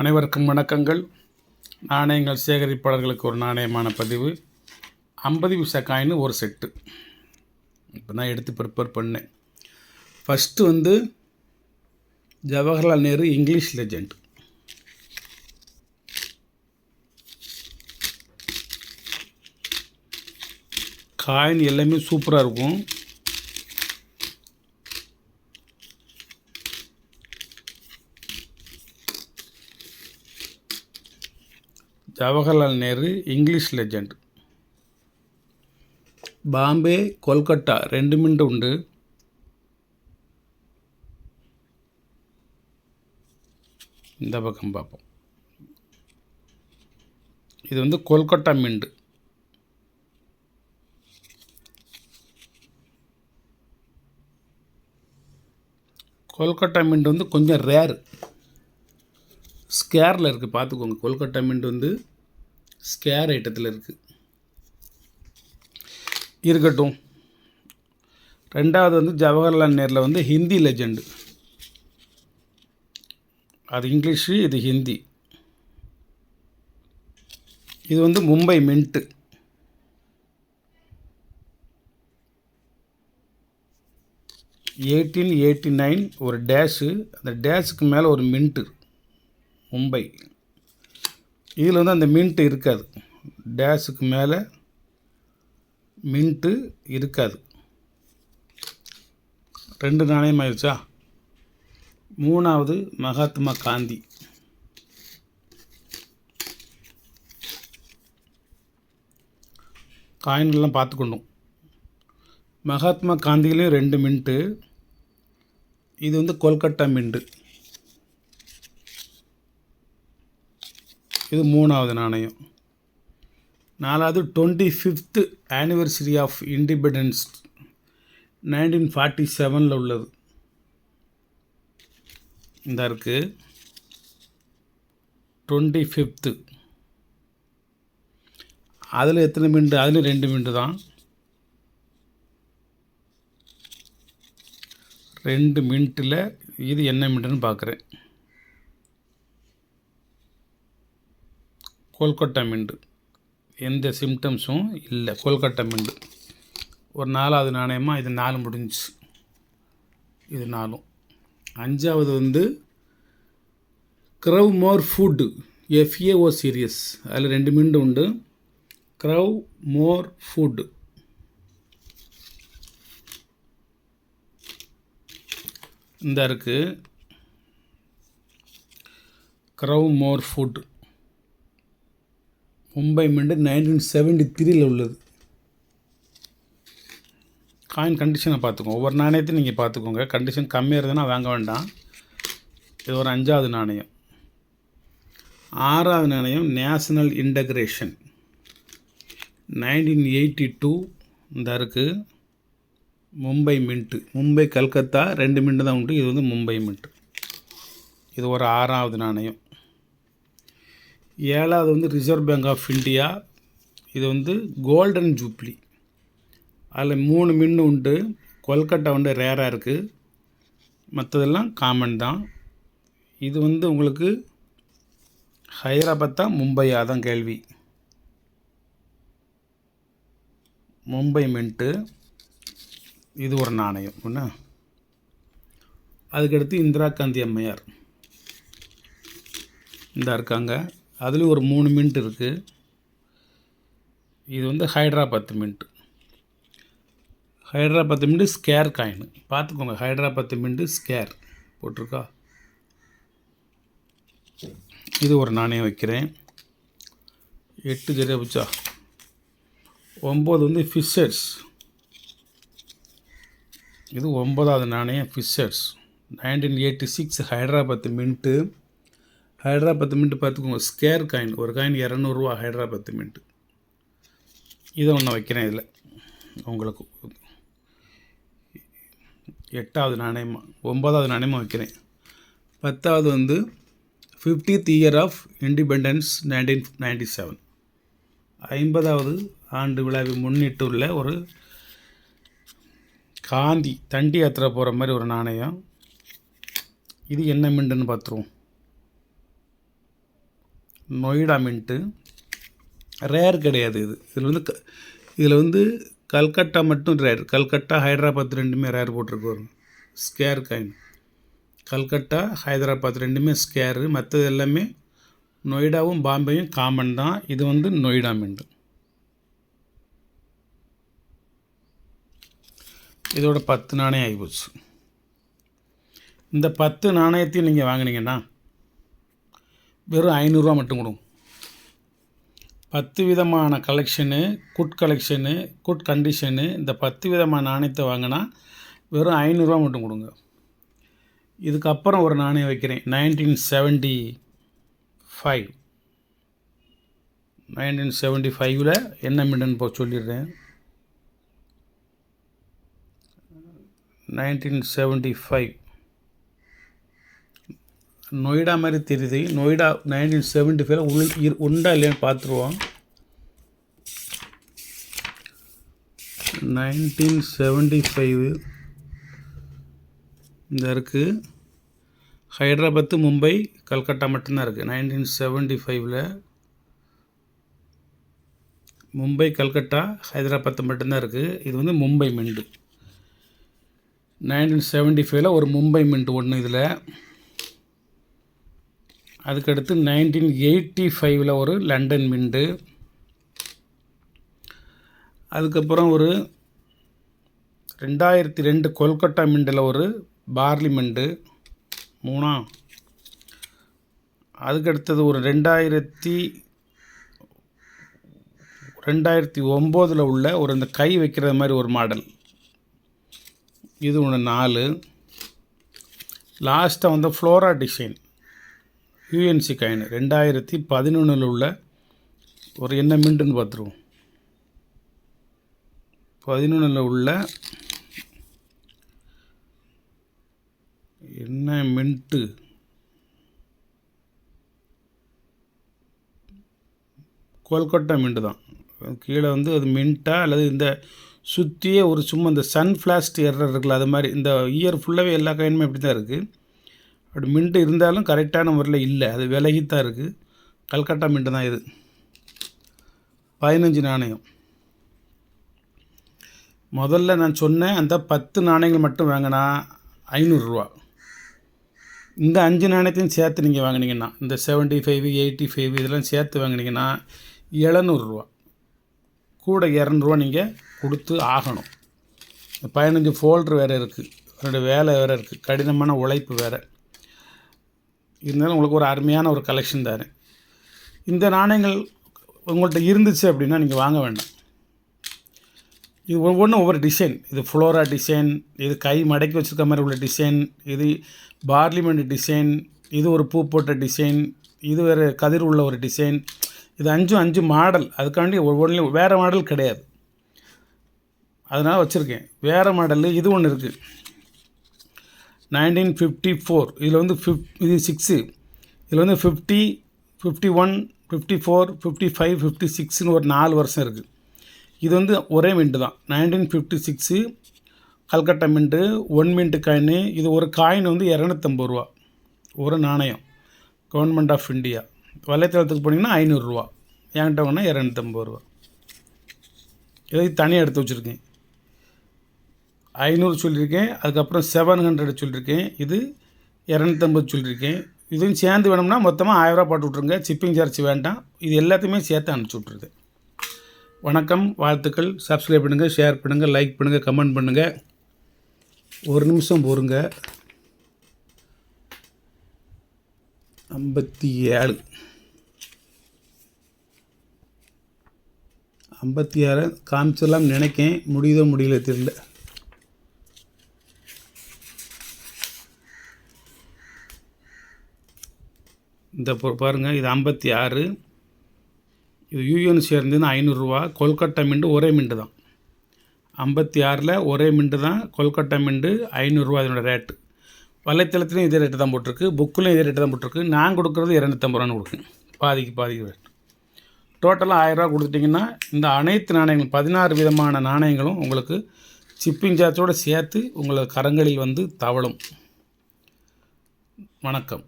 அனைவருக்கும் வணக்கங்கள். நாணயங்கள் சேகரிப்பாளர்களுக்கு ஒரு நாணயமான பதிவு. 50 பைசா காயின் ஒரு செட்டு. இப்போ தான் எடுத்து ப்ரிப்பேர் பண்ணேன். First Jawaharlal Nehru English legend. Coin எல்லாமே சூப்பராக இருக்கும். Jawaharlal Nehru English legend. Bombay Kolkata 2 mint உண்டு. இந்த பக்கம் பார்ப்போம். இது கொல்கட்டா மின்ட். கொல்கட்டா மின்ட் கொஞ்சம் ரேர், ஸ்கேரில் இருக்குது, பார்த்துக்கோங்க. கொல்கட்டா மின்ட் ஸ்கேர் ஐட்டத்தில் இருக்குது. இருக்கட்டும். ரெண்டாவது ஜவஹர்லால் நேரில் ஹிந்தி லெஜெண்டு. அது இங்கிலீஷு, இது ஹிந்தி. இது மும்பை மின்ட்டு. (1889) ஒரு டேஷு, அந்த டேஷுக்கு மேலே ஒரு மின்ட்டு, மும்பை. இதில் அந்த மின்ட்டு இருக்காது. டேஷுக்கு மேலே மின்ட்டு இருக்காது. 2 நாணயம் ஆயிடுச்சா? மூணாவது மகாத்மா காந்தி. காயின்லாம் பார்த்துக்கணும். மகாத்மா காந்திலையும் 2 மின்ட்டு. இது கொல்கட்டா மின்ட்டு. இது மூணாவது நாணயம். நாலாவது 25th ஆனிவர்சரி ஆஃப் இண்டிபெண்டன்ஸ் 1947 உள்ளது. இந்த இருக்குது 25th. அதில் எத்தனை மின்ட்டு? அதில் 2 மின்ட்டு தான். 2 மின்ட்டில் இது என்ன மின்ட்டுன்னு பார்க்குறேன். கொல்கட்டா மின்ட்டு. எந்த சிம்டம்ஸும் இல்லை. கொல்கட்டா மின்ட்டு. ஒரு 4வது நாணயமாக இது 4 முடிஞ்சிச்சு. இது 4. அஞ்சாவது க்ரவ் மோர் ஃபுட்டு FAO சீரியஸ். அதில் 2 மின்ட்டு உண்டு. க்ரவ் மோர் ஃபுட்டு. இந்த இருக்குது க்ரவ் மோர் ஃபுட். மும்பை மின்ட் 1973 உள்ளது. காயின் கண்டிஷனை பார்த்துக்கோங்க. ஒவ்வொரு நாணயத்தையும் நீங்கள் பார்த்துக்கோங்க. கண்டிஷன் கம்மியாக இருந்ததுன்னா வாங்க வேண்டாம். இது ஒரு 5வது நாணயம். 6வது நாணயம் நேஷனல் இன்டகிரேஷன் 1982. இந்த இருக்குது மும்பை மின்ட்டு. மும்பை கல்கத்தா 2 மின்ட்டு தான் உண்டு. இது மும்பை மின்ட்டு. இது ஒரு 6வது நாணயம். 7வது ரிசர்வ் பேங்க் ஆஃப் இந்தியா. இது கோல்டன் ஜூப்ளி. அதில் 3 மின்னு உண்டு. கொல்கட்டா ரேராக இருக்குது. மற்றதெல்லாம் காமன் தான். இது உங்களுக்கு ஹைதராபாத்தா மும்பையா தான் கேள்வி. மும்பை மின்ட்டு. இது ஒரு நாணயம். என்ன? அதுக்கடுத்து இந்திரா காந்தி அம்மையார் இந்த இருக்காங்க. அதுலேயும் ஒரு 3 மின்ட் இருக்குது. இது Hyderabad mint. Hyderabad mint square coin பார்த்துக்கோங்க. ஹைதராபாத் மின்ட் ஸ்கேர் போட்டிருக்கா. இது ஒரு நாணயம் வைக்கிறேன். 8 சரியாக போச்சா? 9 ஃபிஷர்ஸ். இது 9வது நாணயம் fishers 1986 Hyderabad mint. Hyderabad mint பார்த்துக்கோங்க. Square coin. ஒரு காயின் 200 ஹைதராபாத் மின்ட்டு. இதை ஒன்று வைக்கிறேன். இதில் உங்களுக்கு 8வது நாணயமாக 9வது நாணயமாக வைக்கிறேன். 10வது 50th இயர் ஆஃப் இண்டிபெண்டன்ஸ் 1997. 50வது ஆண்டு விழாவை முன்னிட்டுள்ள ஒரு காந்தி தண்டி யாத்திரை போகிற மாதிரி ஒரு நாணயம். இது என்ன மின்ட்டுன்னு பார்த்துருவோம். நொய்டா மின்ட்டு. ரேர் கிடையாது இது. இதில் வந்து கல்கட்டா மட்டும் ரேர். கல்கட்டா ஹைதராபாத் ரெண்டுமே ரேர் போட்டிருக்கு வரும். Scare coin. கல்கட்டா ஹைதராபாத் ரெண்டுமே ஸ்கேரு. மற்றது எல்லாமே நொய்டாவும் பாம்பேயும் காமன் தான். இது வந்து நொய்டா மின்ட். இதோட 10 நாணயம் ஆகிப்போச்சு. இந்த 10 நாணயத்தையும் நீங்கள் வாங்கினீங்கன்னா வெறும் 500 மட்டும் கொடுங்க. 10 விதமான collection, good collection, good condition. இந்த 10 விதமான நாணயத்தை வாங்கினா வெறும் 500 மட்டும் கொடுங்க. இதுக்கப்புறம் ஒரு நாணயம் வைக்கிறேன். 1975 என்ன மின்ட்டுன்னு சொல்லிடுறேன். 1975 நொய்டா மாதிரி தெரியுது. நொய்டா 1975 உண்டா இல்லையான்னு பார்த்துருவோம். 1975 இந்த இருக்குது. ஹைதராபாத்து, மும்பை, கல்கட்டா மட்டும்தான் இருக்குது. 1975 மும்பை, கல்கட்டா, ஹைதராபாத்து மட்டும்தான் இருக்குது. இது வந்து மும்பை மின்ட்டு. 1975 ஒரு மும்பை மின்ட் ஒன்று இதில். அதுக்கடுத்து 1985 ஒரு லண்டன் மின்ட்டு. அதுக்கப்புறம் ஒரு 2002 கொல்கட்டா மின்ட்டில் ஒரு பார்லி மின்ட்டு 3. அதுக்கடுத்தது ஒரு 2009 உள்ள ஒரு இந்த கை வைக்கிற மாதிரி ஒரு மாடல், இது ஒன்று 4. லாஸ்ட்டாக வந்து ஃப்ளோரா டிசைன் யூஎன்சி காயின் 2011 உள்ள ஒரு என்ன மின்ட்டுன்னு பார்த்துருவோம். 11 உள்ள என்ன மின்ட்டு, கொல்கட்டா மின்ட்டு தான். கீழே வந்து அது மின்ட்டா அல்லது இந்த சுற்றியே ஒரு சும்மா இந்த சன் ஃப்ளாஸ்ட் எரர் இருக்குல்ல, அது மாதிரி. இந்த இயர் ஃபுல்லாகவே எல்லா காயினுமே அப்படி தான் இருக்குது. அப்படி மின்ட்டு இருந்தாலும் கரெக்டான முறையில் இல்லை, அது விலகித்தான் இருக்குது. கல்கட்டா மின்ட்டு தான் இது. 15 நாணயம். முதல்ல நான் சொன்னேன் அந்த 10 நாணயங்கள் மட்டும் வாங்கினா 500 ரூபா. இந்த 5 நாணயத்தையும் சேர்த்து நீங்கள் வாங்கினீங்கன்னா, இந்த 75, 85 இதெல்லாம் சேர்த்து வாங்கினீங்கன்னா 700 ரூபா. கூட 200 ரூபா நீங்கள் கொடுத்து ஆகணும். 15 ஃபோல்டர் வேறு இருக்குது, அதோடய வேலை வேறு இருக்குது, கடினமான உழைப்பு வேறு. இருந்தாலும் உங்களுக்கு ஒரு அருமையான ஒரு கலெக்ஷன் தரேன். இந்த நாணயங்கள் உங்கள்கிட்ட இருந்துச்சு அப்படின்னா நீங்கள் வாங்க வேண்டாம். இது ஒவ்வொன்றும் ஒவ்வொரு டிசைன். இது ஃப்ளோரா டிசைன், இது கை மடக்கி வச்சுருக்க மாதிரி உள்ள டிசைன், இது பார்லிமெண்ட் டிசைன், இது ஒரு பூ போட்ட டிசைன், இது வேறு கதிர் உள்ள ஒரு டிசைன். இது 5 மாடல். அதுக்காண்டி ஒவ்வொன்றிலையும் வேறு மாடல் கிடையாது, அதனால் வச்சுருக்கேன். வேறு மாடல் இது ஒன்று இருக்குது 1954. இதில் வந்து இது 6. இதில் வந்து 50, 51, 54, 55, 56ன்னு ஒரு 4 வருஷம் இருக்குது. இது வந்து ஒரே மின்ட்டு தான். 1956 கல்கட்டா மின்ட்டு 1 மின்ட்டு காயின். இது ஒரு காயின் வந்து 250 ரூபா ஒரு நாணயம். Government of India. வலைத்தளத்துக்கு போனீங்கன்னா 500 ரூபா, என்கிட்ட வாங்கினா 250 ரூபா. இதை தனியாக எடுத்து வச்சுருக்கேன். 500 சொல்லியிருக்கேன், அதுக்கப்புறம் 700 சொல்லியிருக்கேன், இது 250 சொல்லியிருக்கேன். இதுவும் சேர்ந்து வேணும்னா மொத்தமாக 1000 ரூபா போட்டு விட்ருங்க. சிப்பிங் சார்ஜ் வேண்டாம். இது எல்லாத்தையுமே சேர்த்து அனுப்பிச்சி விட்ருது. வணக்கம், வாழ்த்துக்கள். சப்ஸ்கிரைப் பண்ணுங்கள், ஷேர் பண்ணுங்கள், லைக் பண்ணுங்கள், கமெண்ட் பண்ணுங்கள். ஒரு நிமிஷம் பொறுங்க. 56 காமிச்செல்லாம் நினைக்கேன், முடியுதோ முடியல தெரியல. இந்த பாருங்கள், இது 56. இது யூஎன்சி இருந்ததுன்னா 500 ரூபா. கொல்கட்டா மின்ட்டு ஒரே மின்ட்டு தான். 56 ஒரே மின்ட்டு தான். கொல்கட்டா மின்ட்டு 500 ரூபா அதனோட ரேட்டு. வலைத்தளத்துலையும் இதே ரேட்டு தான் போட்டிருக்கு, புக்கிலையும் இதே ரேட்டு தான் போட்டிருக்கு. நான் கொடுக்குறது 250 ரூபான்னு கொடுக்குறேன், பாதிக்கு ரேட். டோட்டலாக 1000 ரூபா கொடுத்துட்டிங்கன்னா இந்த அனைத்து நாணயங்களும் 16 விதமான நாணயங்களும் உங்களுக்கு சிப்பிங் சார்ஜோடு சேர்த்து உங்களை கரங்களில் வந்து தவழும். வணக்கம்.